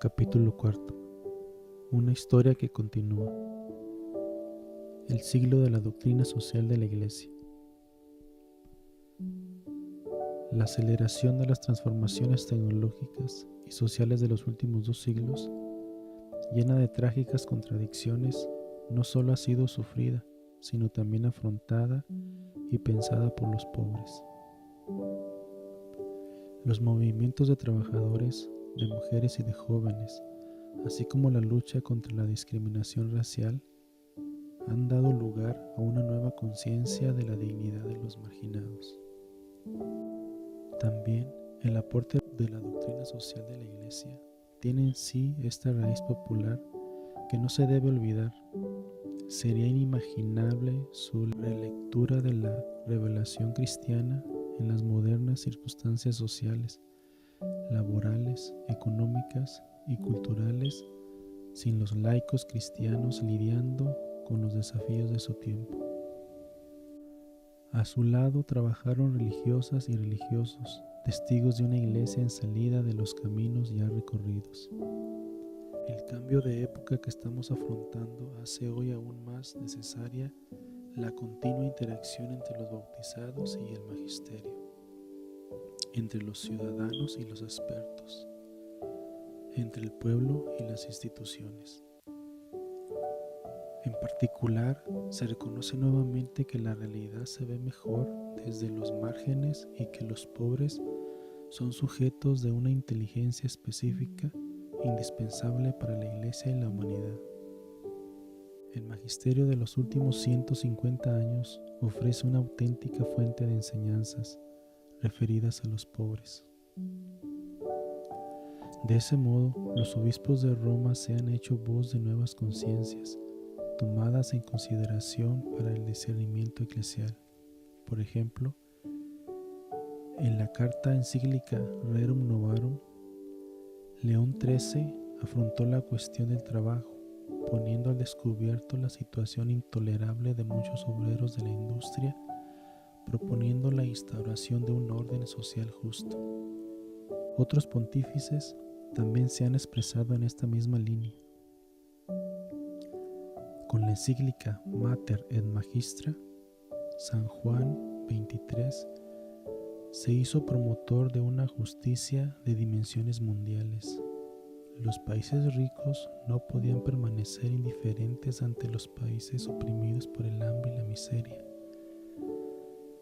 Capítulo cuarto. Una historia que continúa. El siglo de la doctrina social de la Iglesia. La aceleración de las transformaciones tecnológicas y sociales de los últimos 2 siglos, llena de trágicas contradicciones, no solo ha sido sufrida, sino también afrontada y pensada por los pobres. Los movimientos de trabajadores, de mujeres y de jóvenes, así como la lucha contra la discriminación racial, han dado lugar a una nueva conciencia de la dignidad de los marginados. También el aporte de la doctrina social de la Iglesia tiene en sí esta raíz popular que no se debe olvidar. Sería inimaginable su relectura de la revelación cristiana en las modernas circunstancias sociales, laborales, económicas y culturales, sin los laicos cristianos lidiando con los desafíos de su tiempo. A su lado trabajaron religiosas y religiosos, testigos de una iglesia en salida de los caminos ya recorridos. El cambio de época que estamos afrontando hace hoy aún más necesaria la continua interacción entre los bautizados y el magisterio, entre los ciudadanos y los expertos, entre el pueblo y las instituciones. En particular, se reconoce nuevamente que la realidad se ve mejor desde los márgenes y que los pobres son sujetos de una inteligencia específica indispensable para la Iglesia y la humanidad. El magisterio de los últimos 150 años ofrece una auténtica fuente de enseñanzas referidas a los pobres. De ese modo, los obispos de Roma se han hecho voz de nuevas conciencias, tomadas en consideración para el discernimiento eclesial. Por ejemplo, en la carta encíclica Rerum Novarum, León XIII afrontó la cuestión del trabajo, poniendo al descubierto la situación intolerable de muchos obreros de la industria, proponiendo la instauración de un orden social justo. Otros pontífices también se han expresado en esta misma línea. Con la encíclica Mater et Magistra, San Juan XXIII se hizo promotor de una justicia de dimensiones mundiales. Los países ricos no podían permanecer indiferentes ante los países oprimidos por el hambre y la miseria,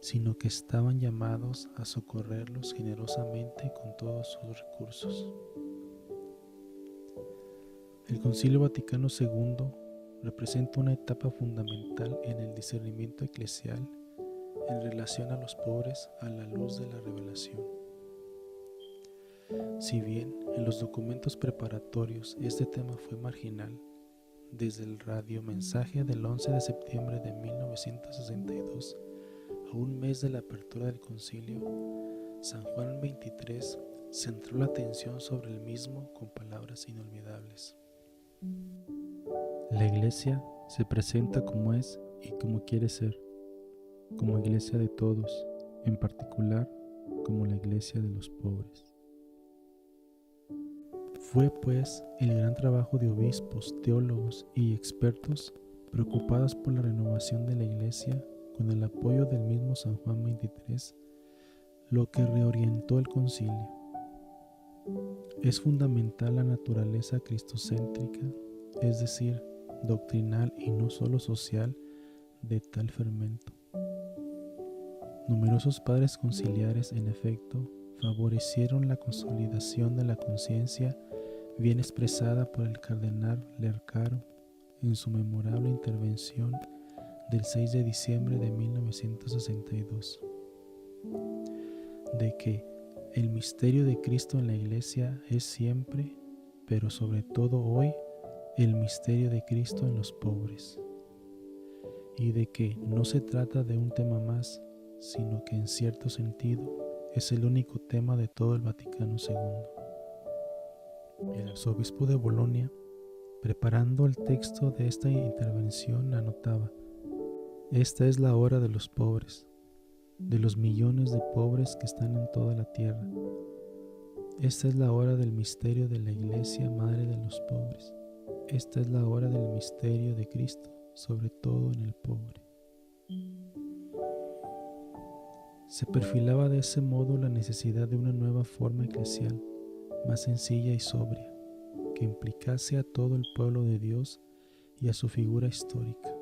sino que estaban llamados a socorrerlos generosamente con todos sus recursos. El Concilio Vaticano II representa una etapa fundamental en el discernimiento eclesial en relación a los pobres a la luz de la revelación. Si bien en los documentos preparatorios este tema fue marginal, desde el radiomensaje del 11 de septiembre de 1962 a un mes de la apertura del concilio, San Juan XXIII centró la atención sobre el mismo con palabras inolvidables. La Iglesia se presenta como es y como quiere ser, como Iglesia de todos, en particular como la Iglesia de los pobres. Fue pues el gran trabajo de obispos, teólogos y expertos preocupados por la renovación de la Iglesia con el apoyo del mismo San Juan XXIII lo que reorientó el concilio. Es fundamental la naturaleza cristocéntrica, es decir, doctrinal y no solo social, de tal fermento. Numerosos padres conciliares, en efecto, favorecieron la consolidación de la conciencia bien expresada por el cardenal Lercaro en su memorable intervención del 6 de diciembre de 1962, de que el misterio de Cristo en la Iglesia es siempre, pero sobre todo hoy, el misterio de Cristo en los pobres, y de que no se trata de un tema más, sino que en cierto sentido es el único tema de todo el Vaticano II. El arzobispo de Bolonia, preparando el texto de esta intervención, anotaba: esta es la hora de los pobres, de los millones de pobres que están en toda la tierra. Esta es la hora del misterio de la Iglesia, Madre de los pobres. Esta es la hora del misterio de Cristo, sobre todo en el pobre. Se perfilaba de ese modo la necesidad de una nueva forma eclesial, más sencilla y sobria, que implicase a todo el pueblo de Dios y a su figura histórica.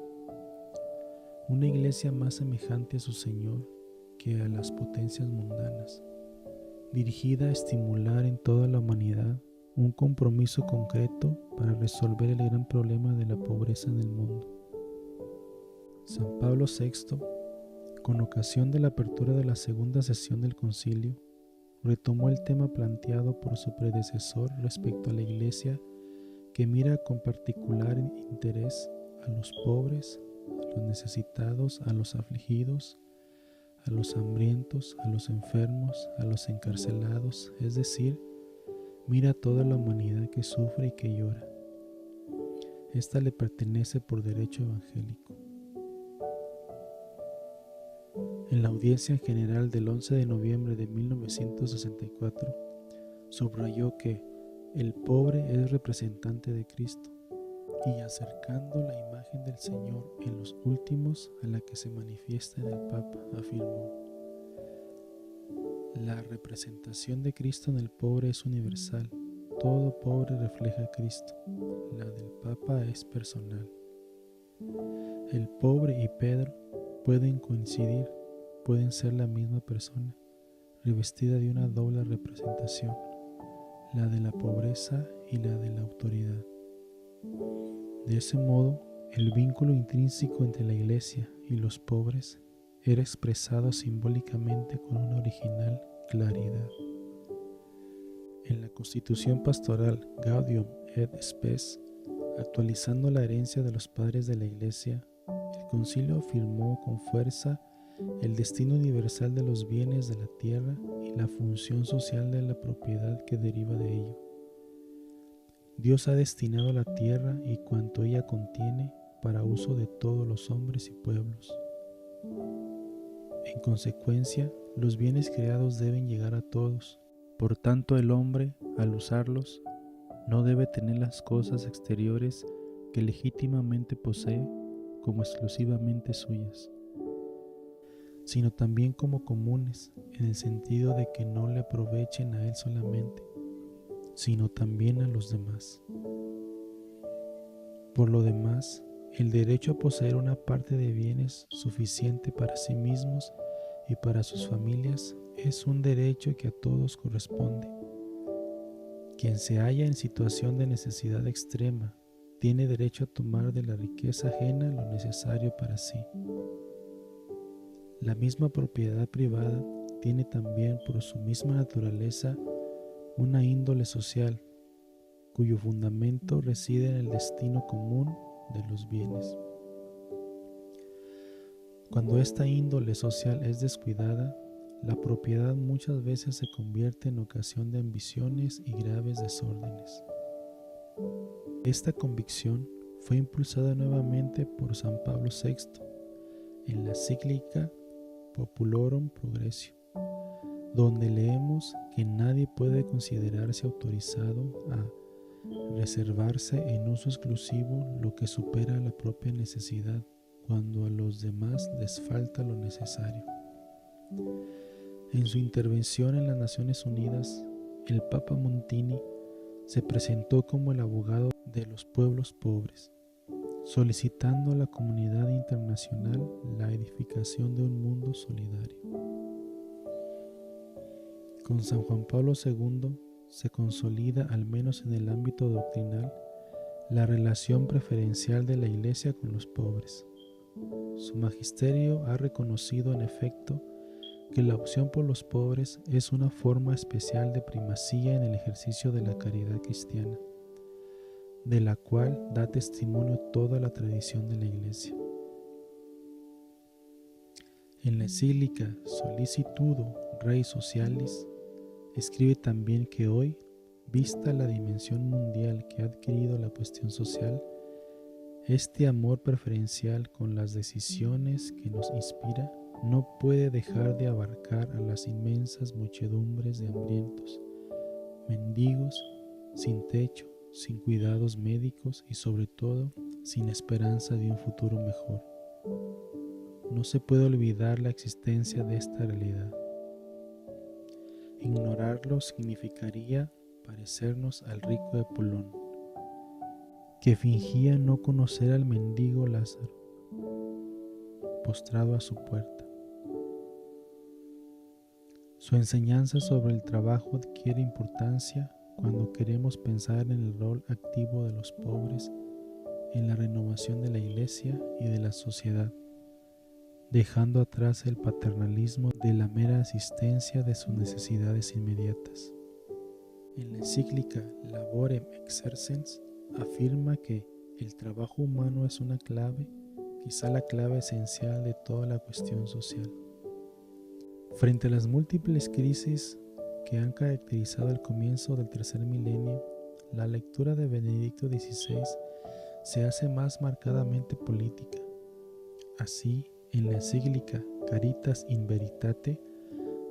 Una iglesia más semejante a su Señor que a las potencias mundanas, dirigida a estimular en toda la humanidad un compromiso concreto para resolver el gran problema de la pobreza en el mundo. San Pablo VI, con ocasión de la apertura de la segunda sesión del concilio, retomó el tema planteado por su predecesor respecto a la Iglesia que mira con particular interés a los pobres, a los necesitados, a los afligidos, a los hambrientos, a los enfermos, a los encarcelados, es decir, mira a toda la humanidad que sufre y que llora. Esta le pertenece por derecho evangélico. En la audiencia general del 11 de noviembre de 1964, subrayó que el pobre es representante de Cristo y acercando la imagen del Señor en los últimos a la que se manifiesta en el Papa, afirmó: la representación de Cristo en el pobre es universal, todo pobre refleja a Cristo, la del Papa es personal. El pobre y Pedro pueden coincidir, pueden ser la misma persona, revestida de una doble representación, la de la pobreza y la de la autoridad. De ese modo, el vínculo intrínseco entre la Iglesia y los pobres era expresado simbólicamente con una original claridad. En la Constitución Pastoral Gaudium et Spes, actualizando la herencia de los padres de la Iglesia, el Concilio afirmó con fuerza el destino universal de los bienes de la tierra y la función social de la propiedad que deriva de ello. Dios ha destinado la tierra y cuanto ella contiene para uso de todos los hombres y pueblos. En consecuencia, los bienes creados deben llegar a todos. Por tanto, el hombre, al usarlos, no debe tener las cosas exteriores que legítimamente posee como exclusivamente suyas, sino también como comunes, en el sentido de que no le aprovechen a él solamente, sino también a los demás. Por lo demás, el derecho a poseer una parte de bienes suficiente para sí mismos y para sus familias es un derecho que a todos corresponde. Quien se halla en situación de necesidad extrema tiene derecho a tomar de la riqueza ajena lo necesario para sí. La misma propiedad privada tiene también por su misma naturaleza una índole social, cuyo fundamento reside en el destino común de los bienes. Cuando esta índole social es descuidada, la propiedad muchas veces se convierte en ocasión de ambiciones y graves desórdenes. Esta convicción fue impulsada nuevamente por San Pablo VI en la encíclica Populorum Progressio, donde leemos que nadie puede considerarse autorizado a reservarse en uso exclusivo lo que supera la propia necesidad cuando a los demás les falta lo necesario. En su intervención en las Naciones Unidas, el Papa Montini se presentó como el abogado de los pueblos pobres, solicitando a la comunidad internacional la edificación de un mundo solidario. Con San Juan Pablo II se consolida, al menos en el ámbito doctrinal, la relación preferencial de la Iglesia con los pobres. Su magisterio ha reconocido en efecto que la opción por los pobres es una forma especial de primacía en el ejercicio de la caridad cristiana, de la cual da testimonio toda la tradición de la Iglesia. En la encíclica Solicitudo Rei Socialis, escribe también que hoy, vista la dimensión mundial que ha adquirido la cuestión social, este amor preferencial con las decisiones que nos inspira no puede dejar de abarcar a las inmensas muchedumbres de hambrientos, mendigos, sin techo, sin cuidados médicos y sobre todo sin esperanza de un futuro mejor. No se puede olvidar la existencia de esta realidad. Ignorarlo significaría parecernos al rico de Pulón, que fingía no conocer al mendigo Lázaro, postrado a su puerta. Su enseñanza sobre el trabajo adquiere importancia cuando queremos pensar en el rol activo de los pobres en la renovación de la Iglesia y de la sociedad, dejando atrás el paternalismo de la mera asistencia de sus necesidades inmediatas. En la encíclica Laborem Exercens afirma que el trabajo humano es una clave, quizá la clave esencial de toda la cuestión social. Frente a las múltiples crisis que han caracterizado el comienzo del tercer milenio, la lectura de Benedicto XVI se hace más marcadamente política. Así, en la encíclica Caritas in Veritate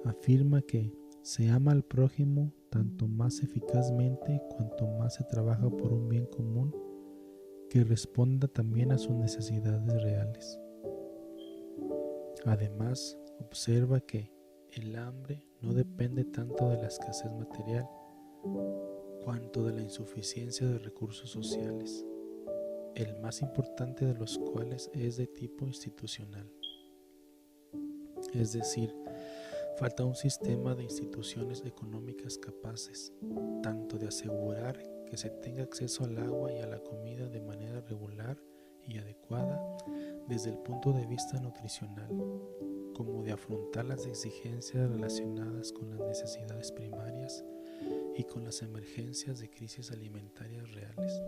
afirma que se ama al prójimo tanto más eficazmente cuanto más se trabaja por un bien común que responda también a sus necesidades reales. Además, observa que el hambre no depende tanto de la escasez material cuanto de la insuficiencia de recursos sociales, el más importante de los cuales es de tipo institucional. Es decir, falta un sistema de instituciones económicas capaces tanto de asegurar que se tenga acceso al agua y a la comida de manera regular y adecuada desde el punto de vista nutricional, como de afrontar las exigencias relacionadas con las necesidades primarias y con las emergencias de crisis alimentarias reales,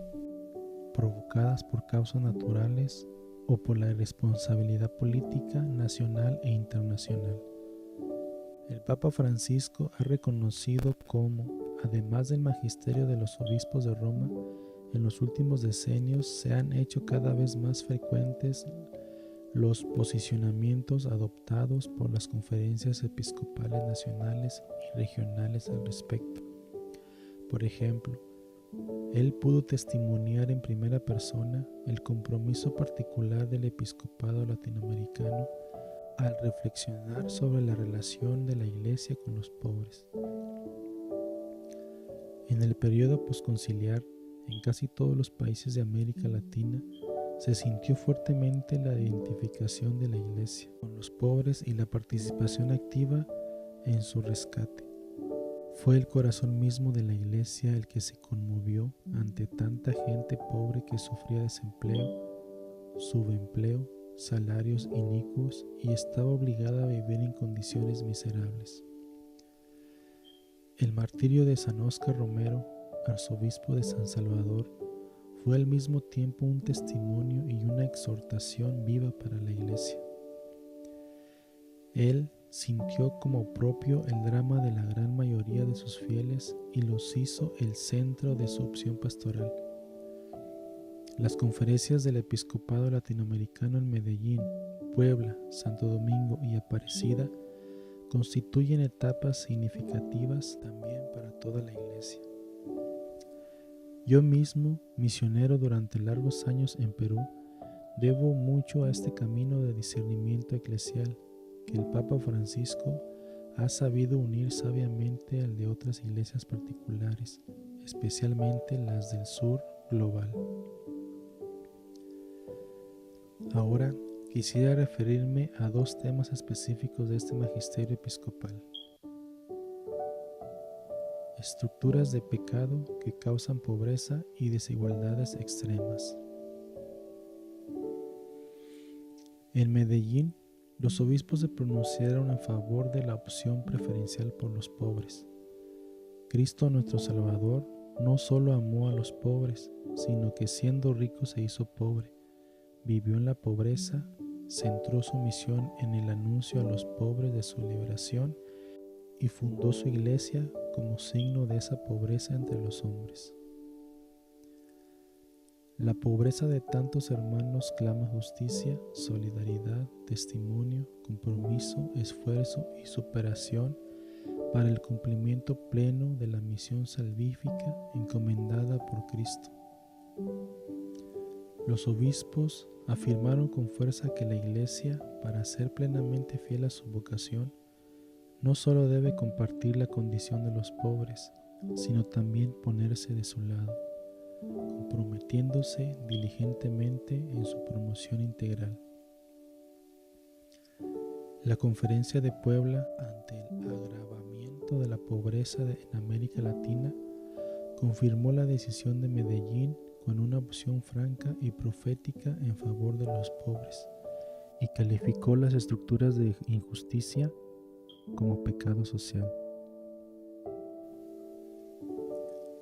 provocadas por causas naturales o por la irresponsabilidad política nacional e internacional. El Papa Francisco ha reconocido cómo, además del magisterio de los obispos de Roma, en los últimos decenios se han hecho cada vez más frecuentes los posicionamientos adoptados por las conferencias episcopales nacionales y regionales al respecto. Por ejemplo, él pudo testimoniar en primera persona el compromiso particular del episcopado latinoamericano al reflexionar sobre la relación de la Iglesia con los pobres. En el periodo posconciliar, en casi todos los países de América Latina, se sintió fuertemente la identificación de la Iglesia con los pobres y la participación activa en su rescate. Fue el corazón mismo de la Iglesia el que se conmovió ante tanta gente pobre que sufría desempleo, subempleo, salarios inicuos y estaba obligada a vivir en condiciones miserables. El martirio de San Óscar Romero, arzobispo de San Salvador, fue al mismo tiempo un testimonio y una exhortación viva para la Iglesia. Él sintió como propio el drama de la gran mayoría de sus fieles y los hizo el centro de su opción pastoral. Las conferencias del episcopado latinoamericano en Medellín, Puebla, Santo Domingo y Aparecida constituyen etapas significativas también para toda la Iglesia. Yo mismo, misionero durante largos años en Perú, debo mucho a este camino de discernimiento eclesial que el Papa Francisco ha sabido unir sabiamente al de otras iglesias particulares, especialmente las del sur global. Ahora quisiera referirme a dos temas específicos de este magisterio episcopal: estructuras de pecado que causan pobreza y desigualdades extremas. En Medellín, los obispos se pronunciaron en favor de la opción preferencial por los pobres. Cristo nuestro Salvador no solo amó a los pobres, sino que siendo rico se hizo pobre, vivió en la pobreza, centró su misión en el anuncio a los pobres de su liberación y fundó su iglesia como signo de esa pobreza entre los hombres. La pobreza de tantos hermanos clama justicia, solidaridad, testimonio, compromiso, esfuerzo y superación para el cumplimiento pleno de la misión salvífica encomendada por Cristo. Los obispos afirmaron con fuerza que la Iglesia, para ser plenamente fiel a su vocación, no solo debe compartir la condición de los pobres, sino también ponerse de su lado, comprometiéndose diligentemente en su promoción integral. La Conferencia de Puebla, ante el agravamiento de la pobreza en América Latina, confirmó la decisión de Medellín con una opción franca y profética en favor de los pobres, y calificó las estructuras de injusticia como pecado social.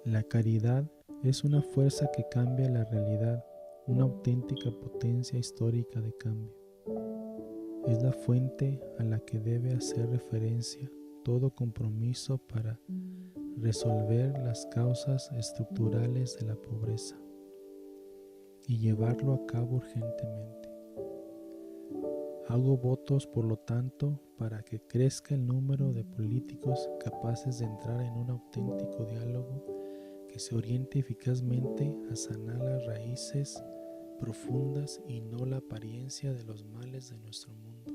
La caridad es una fuerza que cambia la realidad, una auténtica potencia histórica de cambio. Es la fuente a la que debe hacer referencia todo compromiso para resolver las causas estructurales de la pobreza y llevarlo a cabo urgentemente. Hago votos, por lo tanto, para que crezca el número de políticos capaces de entrar en un auténtico diálogo que se oriente eficazmente a sanar las raíces profundas y no la apariencia de los males de nuestro mundo,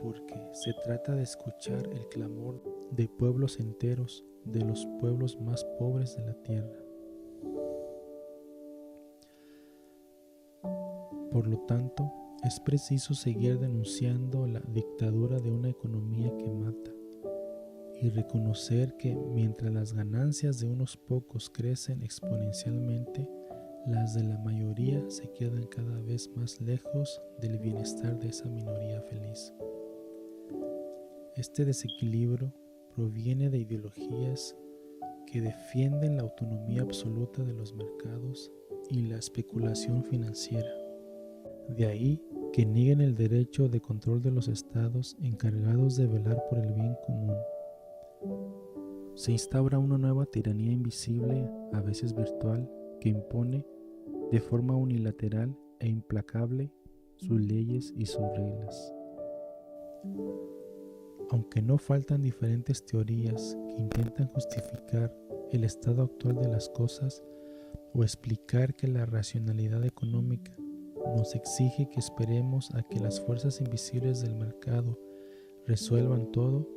porque se trata de escuchar el clamor de pueblos enteros, de los pueblos más pobres de la tierra. Por lo tanto, es preciso seguir denunciando la dictadura de una economía que mata y reconocer que mientras las ganancias de unos pocos crecen exponencialmente, las de la mayoría se quedan cada vez más lejos del bienestar de esa minoría feliz. Este desequilibrio proviene de ideologías que defienden la autonomía absoluta de los mercados y la especulación financiera. De ahí que nieguen el derecho de control de los estados encargados de velar por el bien común. Se instaura una nueva tiranía invisible, a veces virtual, que impone de forma unilateral e implacable sus leyes y sus reglas. Aunque no faltan diferentes teorías que intentan justificar el estado actual de las cosas o explicar que la racionalidad económica nos exige que esperemos a que las fuerzas invisibles del mercado resuelvan todo,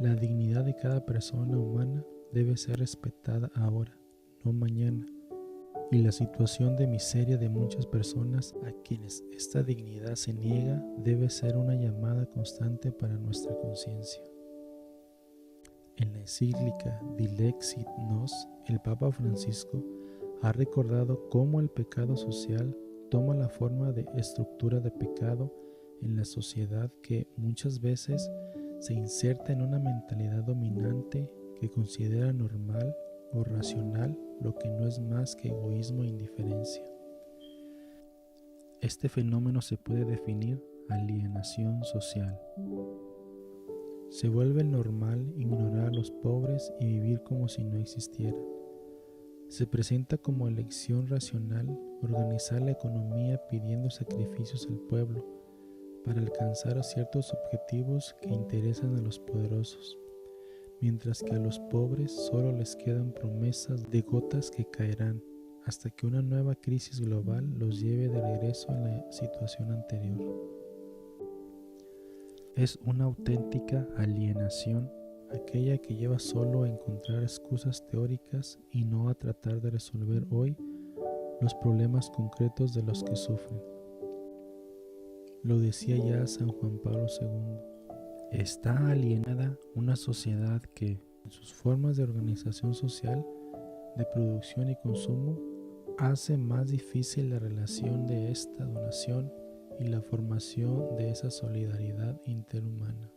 la dignidad de cada persona humana debe ser respetada ahora, no mañana, y la situación de miseria de muchas personas a quienes esta dignidad se niega debe ser una llamada constante para nuestra conciencia. En la encíclica Dilexit Nos, el Papa Francisco ha recordado cómo el pecado social toma la forma de estructura de pecado en la sociedad que muchas veces se inserta en una mentalidad dominante que considera normal o racional lo que no es más que egoísmo e indiferencia. Este fenómeno se puede definir alienación social. Se vuelve normal ignorar a los pobres y vivir como si no existieran. Se presenta como elección racional organizar la economía pidiendo sacrificios al pueblo para alcanzar a ciertos objetivos que interesan a los poderosos, mientras que a los pobres solo les quedan promesas de gotas que caerán hasta que una nueva crisis global los lleve de regreso a la situación anterior. Es una auténtica alienación aquella que lleva solo a encontrar excusas teóricas y no a tratar de resolver hoy los problemas concretos de los que sufren. Lo decía ya San Juan Pablo II. Está alienada una sociedad que, en sus formas de organización social, de producción y consumo, hace más difícil la relación de esta donación y la formación de esa solidaridad interhumana.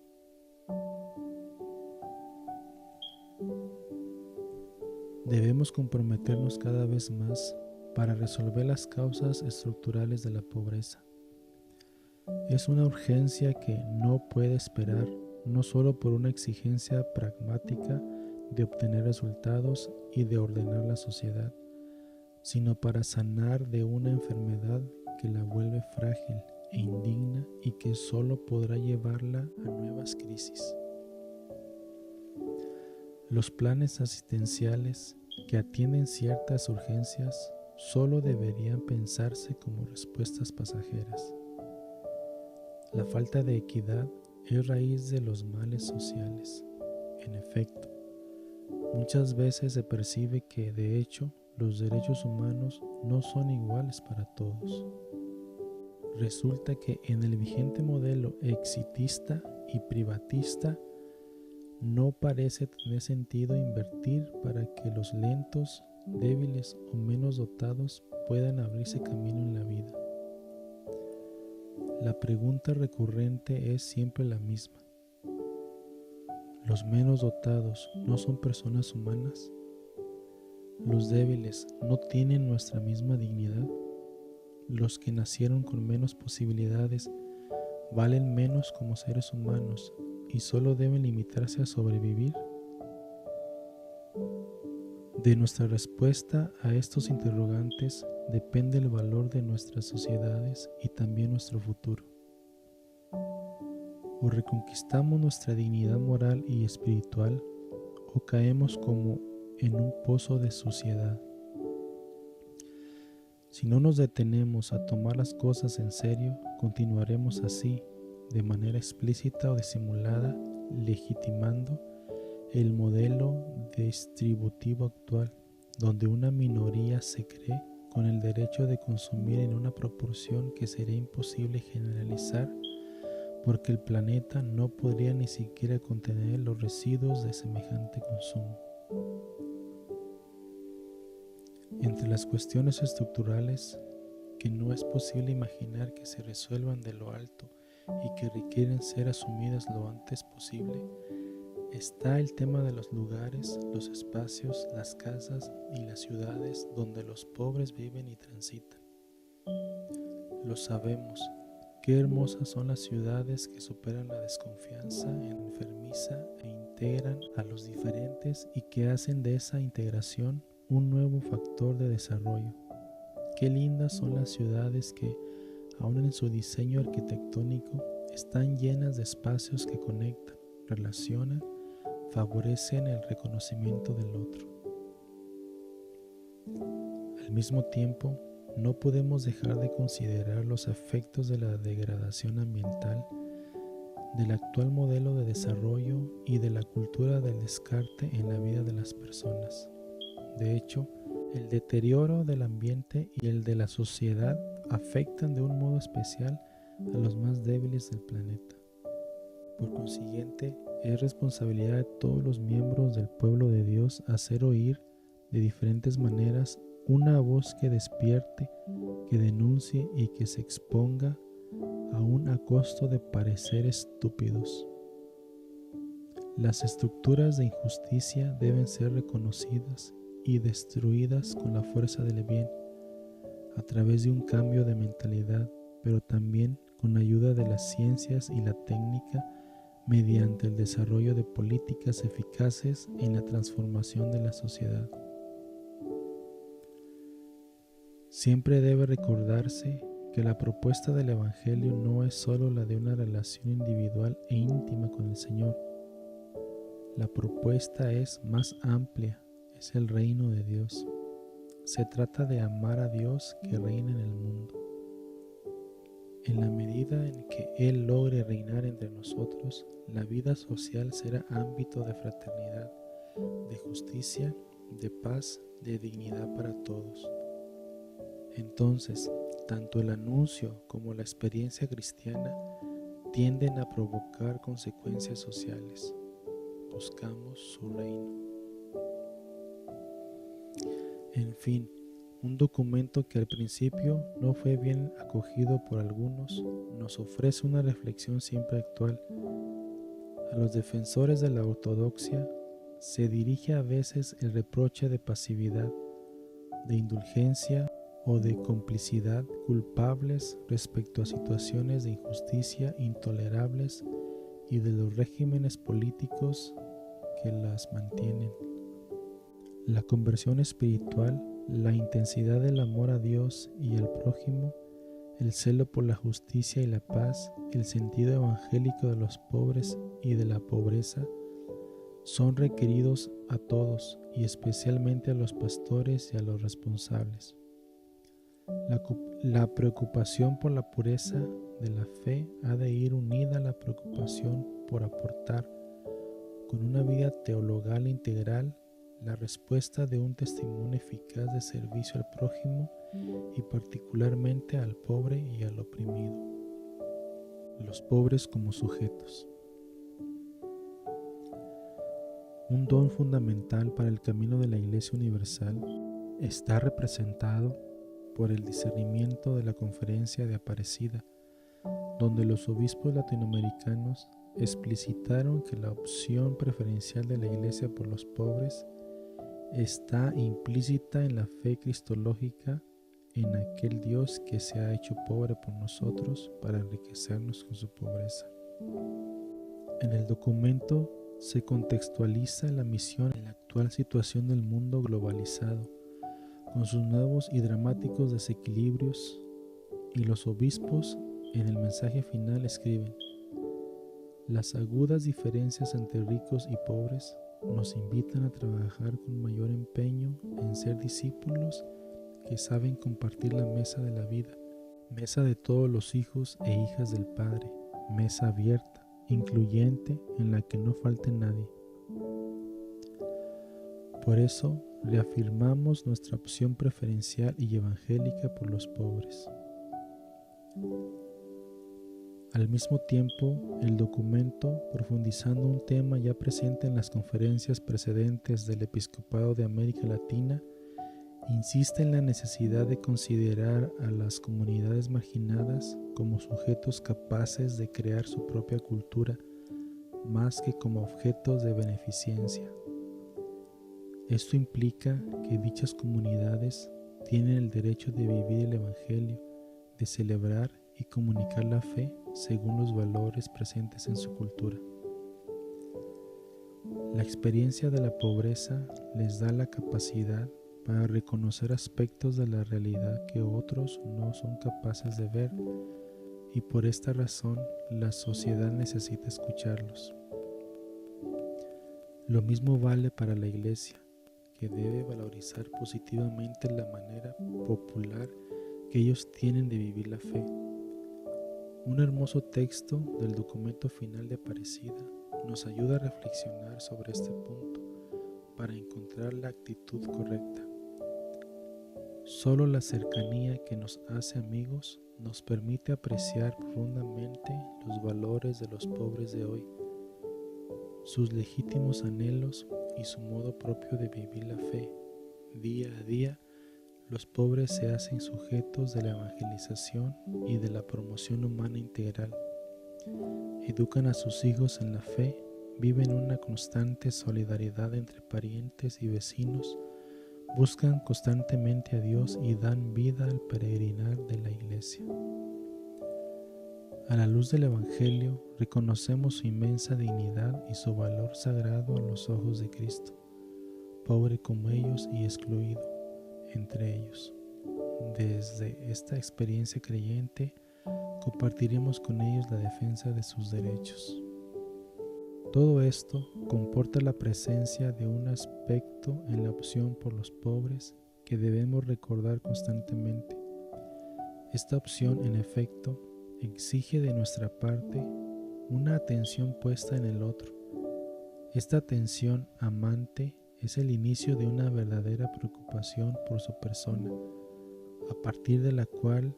Debemos comprometernos cada vez más para resolver las causas estructurales de la pobreza. Es una urgencia que no puede esperar, no solo por una exigencia pragmática de obtener resultados y de ordenar la sociedad, sino para sanar de una enfermedad que la vuelve frágil e indigna y que solo podrá llevarla a nuevas crisis. Los planes asistenciales que atienden ciertas urgencias solo deberían pensarse como respuestas pasajeras. La falta de equidad es raíz de los males sociales. En efecto, muchas veces se percibe que, de hecho, los derechos humanos no son iguales para todos. Resulta que en el vigente modelo exitista y privatista no parece tener sentido invertir para que los lentos, débiles o menos dotados puedan abrirse camino en la vida. La pregunta recurrente es siempre la misma. ¿Los menos dotados no son personas humanas? ¿Los débiles no tienen nuestra misma dignidad? ¿Los que nacieron con menos posibilidades valen menos como seres humanos y solo deben limitarse a sobrevivir? De nuestra respuesta a estos interrogantes depende el valor de nuestras sociedades y también nuestro futuro. O reconquistamos nuestra dignidad moral y espiritual, o caemos como en un pozo de suciedad. Si no nos detenemos a tomar las cosas en serio, continuaremos así, de manera explícita o disimulada, legitimando el modelo distributivo actual, donde una minoría se cree con el derecho de consumir en una proporción que sería imposible generalizar, porque el planeta no podría ni siquiera contener los residuos de semejante consumo. Entre las cuestiones estructurales que no es posible imaginar que se resuelvan de lo alto y que requieren ser asumidas lo antes posible, está el tema de los lugares, los espacios, las casas y las ciudades donde los pobres viven y transitan. Lo sabemos, qué hermosas son las ciudades que superan la desconfianza enfermiza e integran a los diferentes y que hacen de esa integración un nuevo factor de desarrollo. Qué lindas son las ciudades que, aun en su diseño arquitectónico, están llenas de espacios que conectan, relacionan, favorecen el reconocimiento del otro. Al mismo tiempo, no podemos dejar de considerar los efectos de la degradación ambiental, del actual modelo de desarrollo y de la cultura del descarte en la vida de las personas. De hecho, el deterioro del ambiente y el de la sociedad afectan de un modo especial a los más débiles del planeta. Por consiguiente, es responsabilidad de todos los miembros del pueblo de Dios hacer oír de diferentes maneras una voz que despierte, que denuncie y que se exponga aún a costo de parecer estúpidos. Las estructuras de injusticia deben ser reconocidas y destruidas con la fuerza del bien, a través de un cambio de mentalidad, pero también con la ayuda de las ciencias y la técnica, mediante el desarrollo de políticas eficaces en la transformación de la sociedad. Siempre debe recordarse que la propuesta del Evangelio no es solo la de una relación individual e íntima con el Señor. La propuesta es más amplia, es el reino de Dios. Se trata de amar a Dios que reina en el mundo. En la medida en que Él logre reinar entre nosotros, la vida social será ámbito de fraternidad, de justicia, de paz, de dignidad para todos. Entonces, tanto el anuncio como la experiencia cristiana tienden a provocar consecuencias sociales. Buscamos su reino. En fin, un documento que al principio no fue bien acogido por algunos, nos ofrece una reflexión siempre actual. A los defensores de la ortodoxia se dirige a veces el reproche de pasividad, de indulgencia o de complicidad culpables respecto a situaciones de injusticia intolerables y de los regímenes políticos que las mantienen. La conversión espiritual, la intensidad del amor a Dios y al prójimo, el celo por la justicia y la paz, el sentido evangélico de los pobres y de la pobreza, son requeridos a todos y especialmente a los pastores y a los responsables. La preocupación por la pureza de la fe ha de ir unida a la preocupación por aportar, con una vida teologal integral, la respuesta de un testimonio eficaz de servicio al prójimo y particularmente al pobre y al oprimido. Los pobres como sujetos. Un don fundamental para el camino de la Iglesia Universal está representado por el discernimiento de la Conferencia de Aparecida, donde los obispos latinoamericanos explicitaron que la opción preferencial de la Iglesia por los pobres está implícita en la fe cristológica en aquel Dios que se ha hecho pobre por nosotros para enriquecernos con su pobreza. En el documento se contextualiza la misión en la actual situación del mundo globalizado, con sus nuevos y dramáticos desequilibrios, y los obispos en el mensaje final escriben: las agudas diferencias entre ricos y pobres nos invitan a trabajar con mayor empeño en ser discípulos que saben compartir la mesa de la vida, mesa de todos los hijos e hijas del Padre, mesa abierta, incluyente, en la que no falte nadie. Por eso, reafirmamos nuestra opción preferencial y evangélica por los pobres. Al mismo tiempo, el documento, profundizando un tema ya presente en las conferencias precedentes del Episcopado de América Latina, insiste en la necesidad de considerar a las comunidades marginadas como sujetos capaces de crear su propia cultura, más que como objetos de beneficencia. Esto implica que dichas comunidades tienen el derecho de vivir el Evangelio, de celebrar y comunicar la fe según los valores presentes en su cultura. La experiencia de la pobreza les da la capacidad para reconocer aspectos de la realidad que otros no son capaces de ver, y por esta razón la sociedad necesita escucharlos. Lo mismo vale para la Iglesia, que debe valorizar positivamente la manera popular que ellos tienen de vivir la fe. Un hermoso texto del documento final de Aparecida nos ayuda a reflexionar sobre este punto para encontrar la actitud correcta. Solo la cercanía que nos hace amigos nos permite apreciar profundamente los valores de los pobres de hoy, sus legítimos anhelos y su modo propio de vivir la fe. Día a día, los pobres se hacen sujetos de la evangelización y de la promoción humana integral. Educan a sus hijos en la fe, viven una constante solidaridad entre parientes y vecinos, buscan constantemente a Dios y dan vida al peregrinar de la Iglesia. A la luz del Evangelio, reconocemos su inmensa dignidad y su valor sagrado a los ojos de Cristo, pobre como ellos y excluido entre ellos. Desde esta experiencia creyente, compartiremos con ellos la defensa de sus derechos. Todo esto comporta la presencia de un aspecto en la opción por los pobres que debemos recordar constantemente. Esta opción, en efecto, exige de nuestra parte una atención puesta en el otro. Esta atención amante es el inicio de una verdadera preocupación por su persona, a partir de la cual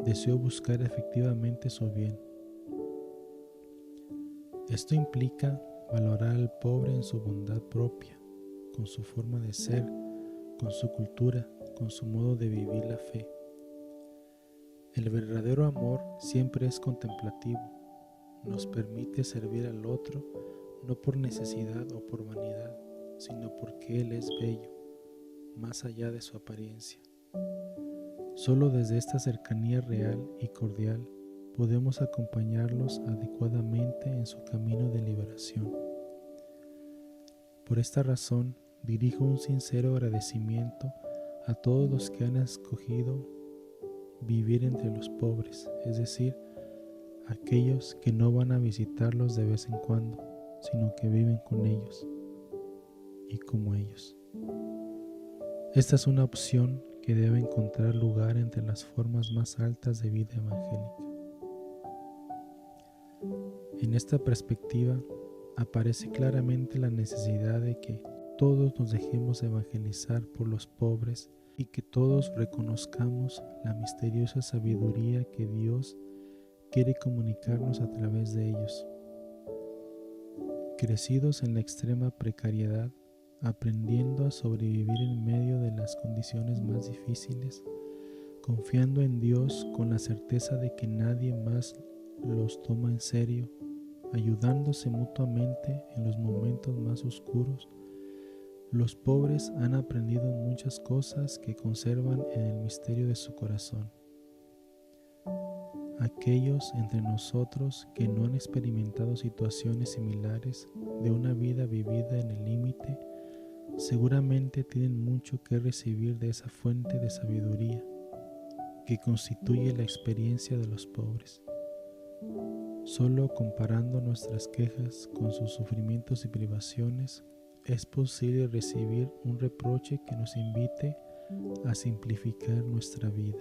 deseo buscar efectivamente su bien. Esto implica valorar al pobre en su bondad propia, con su forma de ser, con su cultura, con su modo de vivir la fe. El verdadero amor siempre es contemplativo, nos permite servir al otro no por necesidad o por vanidad, sino porque Él es bello, más allá de su apariencia. Solo desde esta cercanía real y cordial podemos acompañarlos adecuadamente en su camino de liberación. Por esta razón, dirijo un sincero agradecimiento a todos los que han escogido vivir entre los pobres, es decir, aquellos que no van a visitarlos de vez en cuando, sino que viven con ellos, y como ellos. Esta es una opción que debe encontrar lugar entre las formas más altas de vida evangélica. En esta perspectiva aparece claramente la necesidad de que todos nos dejemos evangelizar por los pobres y que todos reconozcamos la misteriosa sabiduría que Dios quiere comunicarnos a través de ellos. Crecidos en la extrema precariedad, aprendiendo a sobrevivir en medio de las condiciones más difíciles, confiando en Dios con la certeza de que nadie más los toma en serio, ayudándose mutuamente en los momentos más oscuros, los pobres han aprendido muchas cosas que conservan en el misterio de su corazón. Aquellos entre nosotros que no han experimentado situaciones similares de una vida vivida en el límite, seguramente tienen mucho que recibir de esa fuente de sabiduría que constituye la experiencia de los pobres. Solo comparando nuestras quejas con sus sufrimientos y privaciones, es posible recibir un reproche que nos invite a simplificar nuestra vida.